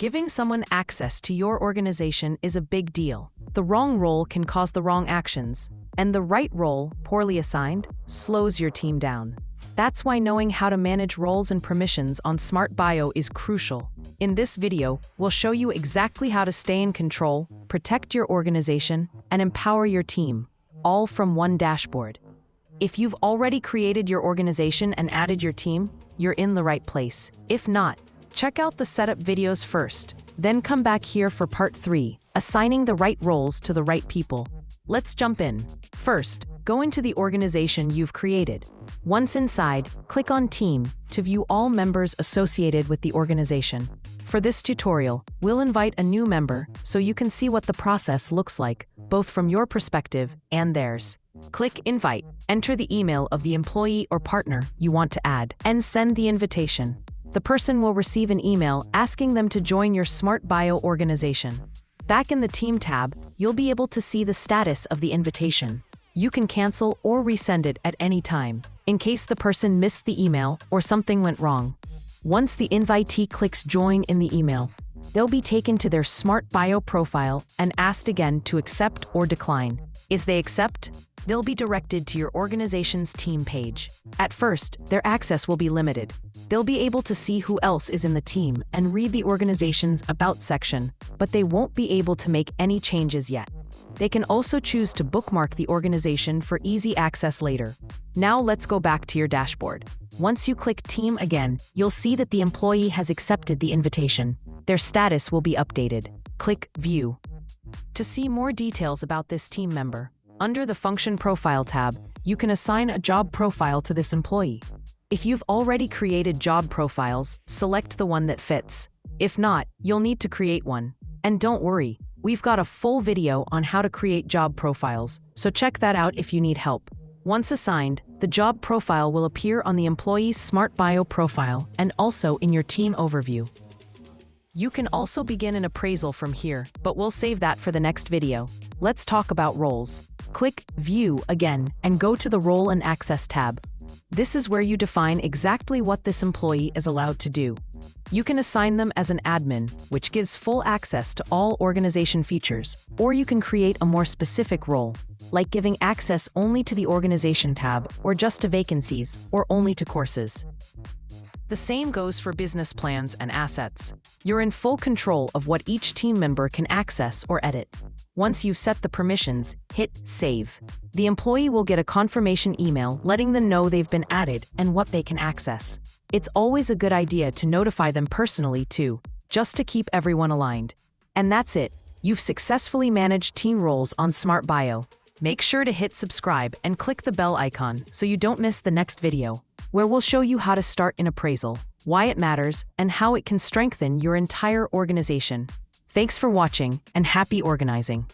Giving someone access to your organization is a big deal. The wrong role can cause the wrong actions, and the right role, poorly assigned, slows your team down. That's why knowing how to manage roles and permissions on SMRT.BIO is crucial. In this video, we'll show you exactly how to stay in control, protect your organization, and empower your team, all from one dashboard. If you've already created your organization and added your team, you're in the right place. If not, check out the setup videos first, then come back here for part 3, assigning the right roles to the right people. Let's jump in. First, go into the organization you've created. Once inside, click on Team to view all members associated with the organization. For this tutorial, we'll invite a new member so you can see what the process looks like, both from your perspective and theirs. Click Invite, enter the email of the employee or partner you want to add, and send the invitation. The person will receive an email asking them to join your SMRT.BIO organization. Back in the Team tab, you'll be able to see the status of the invitation. You can cancel or resend it at any time, in case the person missed the email or something went wrong. Once the invitee clicks Join in the email, they'll be taken to their SMRT.BIO profile and asked again to accept or decline. If they accept, they'll be directed to your organization's team page. At first, their access will be limited. They'll be able to see who else is in the team and read the organization's About section, but they won't be able to make any changes yet. They can also choose to bookmark the organization for easy access later. Now let's go back to your dashboard. Once you click Team again, you'll see that the employee has accepted the invitation. Their status will be updated. Click View. To see more details about this team member, under the Function Profile tab, you can assign a job profile to this employee. If you've already created job profiles, select the one that fits. If not, you'll need to create one. And don't worry, we've got a full video on how to create job profiles, so check that out if you need help. Once assigned, the job profile will appear on the employee's SMRT.BIO profile and also in your team overview. You can also begin an appraisal from here, but we'll save that for the next video. Let's talk about roles. Click View again and go to the Role and Access tab. This is where you define exactly what this employee is allowed to do. You can assign them as an admin, which gives full access to all organization features, or you can create a more specific role, like giving access only to the Organization tab, or just to vacancies, or only to courses. The same goes for business plans and assets. You're in full control of what each team member can access or edit. Once you've set the permissions, hit Save. The employee will get a confirmation email letting them know they've been added and what they can access. It's always a good idea to notify them personally too, just to keep everyone aligned. And that's it. You've successfully managed team roles on SMRT.BIO. Make sure to hit subscribe and click the bell icon so you don't miss the next video, where we'll show you how to start an appraisal, why it matters, and how it can strengthen your entire organization. Thanks for watching, and happy organizing!